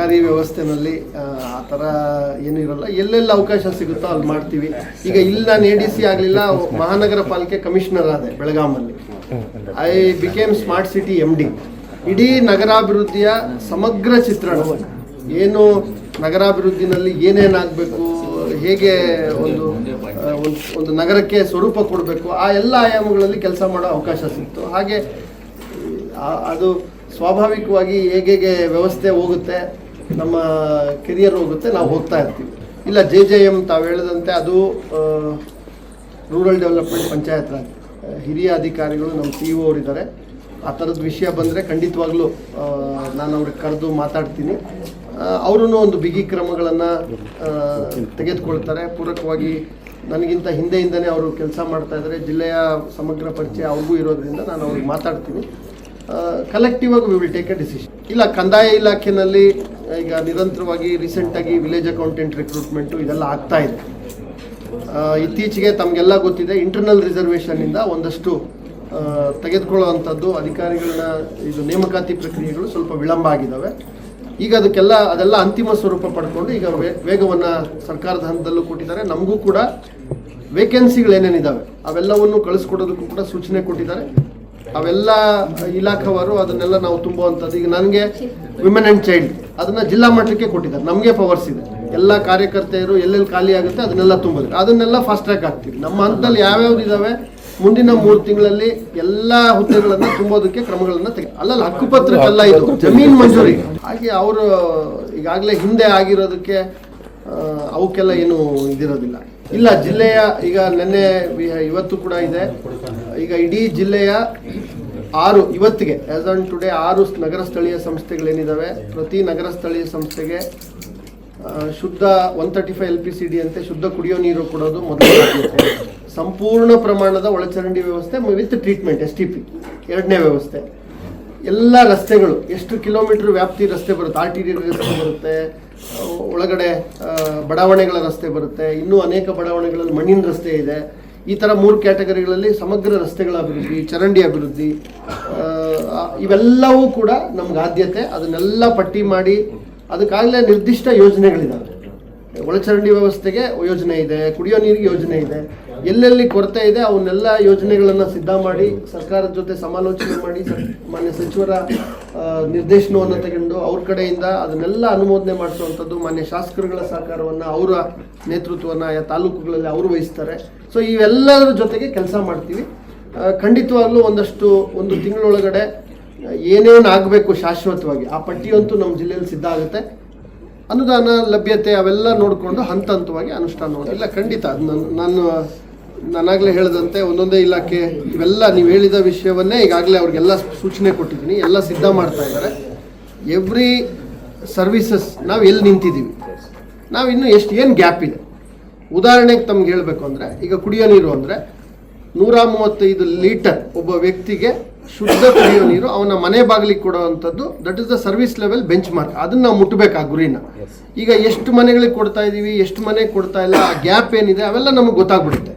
ಸರ್ಕಾರಿ ವ್ಯವಸ್ಥೆನಲ್ಲಿ ಆ ಥರ ಏನೂ ಇರಲ್ಲ. ಎಲ್ಲೆಲ್ಲಿ ಅವಕಾಶ ಸಿಗುತ್ತೋ ಅಲ್ಲಿ ಮಾಡ್ತೀವಿ. ಈಗ ಇಲ್ಲಿ ನಾನು ADC ಆಗಲಿಲ್ಲ, ಮಹಾನಗರ ಪಾಲಿಕೆ ಕಮಿಷನರ್ ಆದೆ ಬೆಳಗಾಮಲ್ಲಿ. I became smart city MD. ಇಡೀ ನಗರಾಭಿವೃದ್ಧಿಯ ಸಮಗ್ರ ಚಿತ್ರಣ, ಏನು ನಗರಾಭಿವೃದ್ಧಿನಲ್ಲಿ ಏನೇನಾಗಬೇಕು, ಹೇಗೆ ಒಂದು ನಗರಕ್ಕೆ ಸ್ವರೂಪ ಕೊಡಬೇಕು, ಆ ಎಲ್ಲ ಆಯಾಮಗಳಲ್ಲಿ ಕೆಲಸ ಮಾಡೋ ಅವಕಾಶ ಸಿಕ್ತು. ಹಾಗೆ ಅದು ಸ್ವಾಭಾವಿಕವಾಗಿ ಹೇಗೆ ವ್ಯವಸ್ಥೆ ಹೋಗುತ್ತೆ, ನಮ್ಮ ಕೆರಿಯರ್ ಹೋಗುತ್ತೆ, ನಾವು ಹೋಗ್ತಾ ಇರ್ತೀವಿ. ಇಲ್ಲ JJM ತಾವು ಹೇಳಿದಂತೆ ಅದು ರೂರಲ್ ಡೆವಲಪ್ಮೆಂಟ್ ಪಂಚಾಯತ್ ರಾಜ್ ಹಿರಿಯ ಅಧಿಕಾರಿಗಳು, ನಮ್ಮ CEO ಅವರಿದ್ದಾರೆ. ಆ ಥರದ ವಿಷಯ ಬಂದರೆ ಖಂಡಿತವಾಗ್ಲೂ ನಾನು ಅವ್ರಿಗೆ ಕರೆದು ಮಾತಾಡ್ತೀನಿ. ಅವರು ಒಂದು ಬಿಗಿ ಕ್ರಮಗಳನ್ನು ತೆಗೆದುಕೊಳ್ತಾರೆ. ಪೂರಕವಾಗಿ ನನಗಿಂತ ಹಿಂದೆಯಿಂದನೇ ಅವರು ಕೆಲಸ ಮಾಡ್ತಾ ಇದ್ದಾರೆ. ಜಿಲ್ಲೆಯ ಸಮಗ್ರ ಪರಿಚಯ ಅವ್ರಿಗೂ ಇರೋದ್ರಿಂದ ನಾನು ಅವ್ರಿಗೆ ಮಾತಾಡ್ತೀನಿ. ಕಲೆಕ್ಟಿವ್ ಆಗಿ we will take A decision. ಇಲ್ಲ, ಕಂದಾಯ ಇಲಾಖೆಯಲ್ಲಿ ಈಗ ನಿರಂತರವಾಗಿ ರೀಸೆಂಟಾಗಿ ವಿಲೇಜ್ ಅಕೌಂಟೆಂಟ್ ರಿಕ್ರೂಟ್ಮೆಂಟು ಇದೆಲ್ಲ ಆಗ್ತಾ ಇದೆ. ಇತ್ತೀಚೆಗೆ ತಮಗೆಲ್ಲ ಗೊತ್ತಿದೆ, ಇಂಟರ್ನಲ್ ರಿಸರ್ವೇಷನ್ನಿಂದ ಒಂದಷ್ಟು ತೆಗೆದುಕೊಳ್ಳುವಂಥದ್ದು ಅಧಿಕಾರಿಗಳನ್ನ ಇದು ನೇಮಕಾತಿ ಪ್ರಕ್ರಿಯೆಗಳು ಸ್ವಲ್ಪ ವಿಳಂಬ ಆಗಿದ್ದಾವೆ. ಈಗ ಅದೆಲ್ಲ ಅಂತಿಮ ಸ್ವರೂಪ ಪಡ್ಕೊಂಡು ಈಗ ವೇಗವನ್ನು ಸರ್ಕಾರದ ಹಂತದಲ್ಲೂ ಕೊಟ್ಟಿದ್ದಾರೆ. ನಮಗೂ ಕೂಡ ವೇಕೆನ್ಸಿಗಳೇನೇನಿದ್ದಾವೆ ಅವೆಲ್ಲವನ್ನು ಕಳಿಸ್ಕೊಡೋದಕ್ಕೂ ಕೂಡ ಸೂಚನೆ ಕೊಟ್ಟಿದ್ದಾರೆ. ಅವೆಲ್ಲ ಇಲಾಖೆವರು ಅದನ್ನೆಲ್ಲ ನಾವು ತುಂಬುವಂಥದ್ದು. ಈಗ ನನಗೆ ವಿಮೆನ್ ಆ್ಯಂಡ್ ಚೈಲ್ಡ್ ಅದನ್ನು ಜಿಲ್ಲಾ ಮಟ್ಟಕ್ಕೆ ಕೊಟ್ಟಿದ್ದಾರೆ. ನಮಗೆ ಪವರ್ಸ್ ಇದೆ. ಎಲ್ಲ ಕಾರ್ಯಕರ್ತೆಯರು ಎಲ್ಲೆಲ್ಲಿ ಖಾಲಿ ಆಗುತ್ತೆ ಅದನ್ನೆಲ್ಲ ತುಂಬಿದ್ರೆ ಅದನ್ನೆಲ್ಲ ಫಾಸ್ಟ್ ಟ್ರ್ಯಾಕ್ ಆಗ್ತೀವಿ. ನಮ್ಮ ಹಂತದಲ್ಲಿ ಯಾವ್ಯಾವ್ದು ಇದ್ದಾವೆ ಮುಂದಿನ 3 ತಿಂಗಳಲ್ಲಿ ಎಲ್ಲ ಹುದ್ದೆಗಳನ್ನು ತುಂಬೋದಕ್ಕೆ ಕ್ರಮಗಳನ್ನು ಅಲ್ಲಲ್ಲ ಹಕ್ಕುಪತ್ರಕ್ಕೆಲ್ಲ ಇದು ಜಮೀನು ಮಂಜೂರಿ. ಹಾಗೆ ಅವರು ಈಗಾಗಲೇ ಹಿಂದೆ ಆಗಿರೋದಕ್ಕೆ ಅವಕ್ಕೆಲ್ಲ ಏನು ಇದಿರೋದಿಲ್ಲ. ಇಲ್ಲ, ಜಿಲ್ಲೆಯ ಈಗ ನಿನ್ನೆ ಇವತ್ತು ಕೂಡ ಇದೆ. ಈಗ ಇಡೀ ಜಿಲ್ಲೆಯ 6 ಇವತ್ತಿಗೆ ಆಸ್ ಆನ್ ಟುಡೇ 6 ನಗರ ಸ್ಥಳೀಯ ಸಂಸ್ಥೆಗಳೇನಿದ್ದಾವೆ, ಪ್ರತಿ ನಗರ ಸ್ಥಳೀಯ ಸಂಸ್ಥೆಗೆ ಶುದ್ಧ 135 LPCD ಅಂತೆ ಶುದ್ಧ ಕುಡಿಯೋ ನೀರು ಕೊಡೋದು ಮೊದಲ ಆದ್ಯತೆ. ಸಂಪೂರ್ಣ ಪ್ರಮಾಣದ ಒಳಚರಂಡಿ ವ್ಯವಸ್ಥೆ ವಿತ್ ಟ್ರೀಟ್ಮೆಂಟ್ STP ಎರಡನೇ ವ್ಯವಸ್ಥೆ. ಎಲ್ಲ ರಸ್ತೆಗಳು ಎಷ್ಟು ಕಿಲೋಮೀಟರ್ ವ್ಯಾಪ್ತಿ ರಸ್ತೆ ಬರುತ್ತೆ, RTD ರಸ್ತೆ ಬರುತ್ತೆ, ಒಳಗಡೆ ಬಡಾವಣೆಗಳ ರಸ್ತೆ ಬರುತ್ತೆ, ಇನ್ನೂ ಅನೇಕ ಬಡಾವಣೆಗಳಲ್ಲಿ ಮಣ್ಣಿನ ರಸ್ತೆ ಇದೆ. ಈ ಥರ 3 ಕ್ಯಾಟಗರಿಗಳಲ್ಲಿ ಸಮಗ್ರ ರಸ್ತೆಗಳ ಅಭಿವೃದ್ಧಿ, ಚರಂಡಿ ಅಭಿವೃದ್ಧಿ, ಇವೆಲ್ಲವೂ ಕೂಡ ನಮ್ಗೆ ಆದ್ಯತೆ. ಅದನ್ನೆಲ್ಲ ಪಟ್ಟಿ ಮಾಡಿ ಅದಕ್ಕಾಗಲೇ ನಿರ್ದಿಷ್ಟ ಯೋಜನೆಗಳಿದ್ದಾವೆ. ಒಳಚರಂಡಿ ವ್ಯವಸ್ಥೆಗೆ ಯೋಜನೆ ಇದೆ, ಕುಡಿಯೋ ನೀರಿಗೆ ಯೋಜನೆ ಇದೆ. ಎಲ್ಲೆಲ್ಲಿ ಕೊರತೆ ಇದೆ ಅವನ್ನೆಲ್ಲ ಯೋಜನೆಗಳನ್ನು ಸಿದ್ಧ ಮಾಡಿ ಸರ್ಕಾರದ ಜೊತೆ ಸಮಾಲೋಚನೆ ಮಾಡಿ ಮಾನ್ಯ ಸಚಿವರ ನಿರ್ದೇಶನವನ್ನು ತಗೊಂಡು ಅವ್ರ ಕಡೆಯಿಂದ ಅದನ್ನೆಲ್ಲ ಅನುಮೋದನೆ ಮಾಡಿಸುವಂಥದ್ದು, ಮಾನ್ಯ ಶಾಸಕರುಗಳ ಸಹಕಾರವನ್ನು, ಅವರ ನೇತೃತ್ವವನ್ನು ಆಯಾ ತಾಲೂಕುಗಳಲ್ಲಿ ಅವರು ವಹಿಸ್ತಾರೆ. ಸೊ ಇವೆಲ್ಲದರ ಜೊತೆಗೆ ಕೆಲಸ ಮಾಡ್ತೀವಿ. ಖಂಡಿತವಾಗ್ಲೂ ಒಂದು ತಿಂಗಳೊಳಗಡೆ ಏನೇನು ಆಗಬೇಕು ಶಾಶ್ವತವಾಗಿ ಆ ಪಟ್ಟಿಯಂತೂ ನಮ್ಮ ಜಿಲ್ಲೆಯಲ್ಲಿ ಸಿದ್ಧ ಆಗುತ್ತೆ. ಅನುದಾನ ಲಭ್ಯತೆ ಅವೆಲ್ಲ ನೋಡಿಕೊಂಡು ಹಂತ ಹಂತವಾಗಿ ಅನುಷ್ಠಾನ ಇಲ್ಲ. ಖಂಡಿತ ನಾನಾಗಲೇ ಹೇಳಿದಂತೆ ಒಂದೊಂದೇ ಇಲಾಖೆ ಇವೆಲ್ಲ ನೀವು ಹೇಳಿದ ವಿಷಯವನ್ನೇ ಈಗಾಗಲೇ ಅವ್ರಿಗೆಲ್ಲ ಸೂಚನೆ ಕೊಟ್ಟಿದ್ದೀನಿ. ಎಲ್ಲ ಸಿದ್ಧ ಮಾಡ್ತಾ ಇದ್ದಾರೆ. ಎವ್ರಿ ಸರ್ವಿಸಸ್ ನಾವು ಎಲ್ಲಿ ನಿಂತಿದ್ದೀವಿ, ನಾವು ಇನ್ನೂ ಏನು ಗ್ಯಾಪ್ ಇದೆ. ಉದಾಹರಣೆಗೆ ತಮ್ಗೆ ಹೇಳಬೇಕು ಅಂದರೆ, ಈಗ ಕುಡಿಯೋ ನೀರು ಅಂದರೆ 135 ಲೀಟರ್ ಒಬ್ಬ ವ್ಯಕ್ತಿಗೆ ಶುದ್ಧ ಕುಡಿಯೋ ನೀರು ಅವನ ಮನೆ ಬಾಗಿಲಿಗೆ ಕೊಡುವಂಥದ್ದು. That is the service level bench mark. ಅದನ್ನು ನಾವು ಮುಟ್ಟಬೇಕು ಆ ಗುರಿನ. ಈಗ ಎಷ್ಟು ಮನೆಗಳಿಗೆ ಕೊಡ್ತಾ ಇದ್ದೀವಿ, ಎಷ್ಟು ಮನೆಗೆ ಕೊಡ್ತಾ ಇಲ್ಲ, ಆ ಗ್ಯಾಪ್ ಏನಿದೆ ಅವೆಲ್ಲ ನಮಗೆ ಗೊತ್ತಾಗ್ಬಿಡುತ್ತೆ.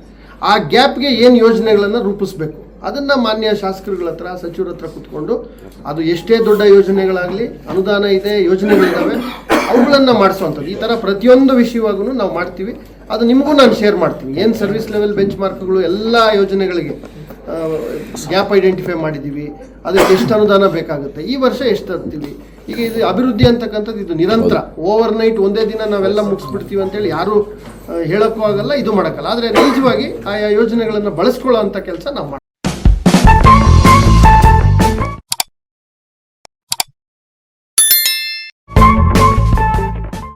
ಆ ಗ್ಯಾಪ್ಗೆ ಏನು ಯೋಜನೆಗಳನ್ನು ರೂಪಿಸಬೇಕು ಅದನ್ನು ಮಾನ್ಯ ಶಾಸಕರುಗಳ ಹತ್ರ, ಸಚಿವರ ಹತ್ರ ಕೂತ್ಕೊಂಡು ಅದು ಎಷ್ಟೇ ದೊಡ್ಡ ಯೋಜನೆಗಳಾಗಲಿ, ಅನುದಾನ ಇದೆ, ಯೋಜನೆಗಳಿದ್ದಾವೆ, ಅವುಗಳನ್ನು ಮಾಡಿಸುವಂಥದ್ದು. ಈ ಥರ ಪ್ರತಿಯೊಂದು ವಿಷಯವಾಗೂ ನಾವು ಮಾಡ್ತೀವಿ. ಅದು ನಿಮಗೂ ನಾನು ಶೇರ್ ಮಾಡ್ತೀನಿ. ಏನು ಸರ್ವಿಸ್ ಲೆವೆಲ್ ಬೆಂಚ್ ಮಾರ್ಕ್ಗಳು ಎಲ್ಲ ಯೋಜನೆಗಳಿಗೆ ಗ್ಯಾಪ್ ಐಡೆಂಟಿಫೈ ಮಾಡಿದ್ದೀವಿ, ಅದಕ್ಕೆ ಎಷ್ಟು ಅನುದಾನ ಬೇಕಾಗುತ್ತೆ, ಈ ವರ್ಷ ಎಷ್ಟು ತರ್ತೀವಿ. ಈಗ ಇದು ಅಭಿವೃದ್ಧಿ ಅಂತಕ್ಕಂಥದ್ದು ಇದು ನಿರಂತರ. ಓವರ್ ನೈಟ್ ಒಂದೇ ದಿನ ನಾವೆಲ್ಲ ಮುಗಿಸ್ಬಿಡ್ತೀವಿ ಅಂತೇಳಿ ಯಾರೂ ಹೇಳೋಕ್ಕೂ ಆಗಲ್ಲ, ಇದು ಮಾಡೋಕ್ಕಲ್ಲ. ಆದರೆ ನೈಜವಾಗಿ ಆಯಾ ಯೋಜನೆಗಳನ್ನು ಬಳಸ್ಕೊಳ್ಳೋ ಅಂಥ ಕೆಲಸ ನಾವು ಮಾಡ್ತೀವಿ.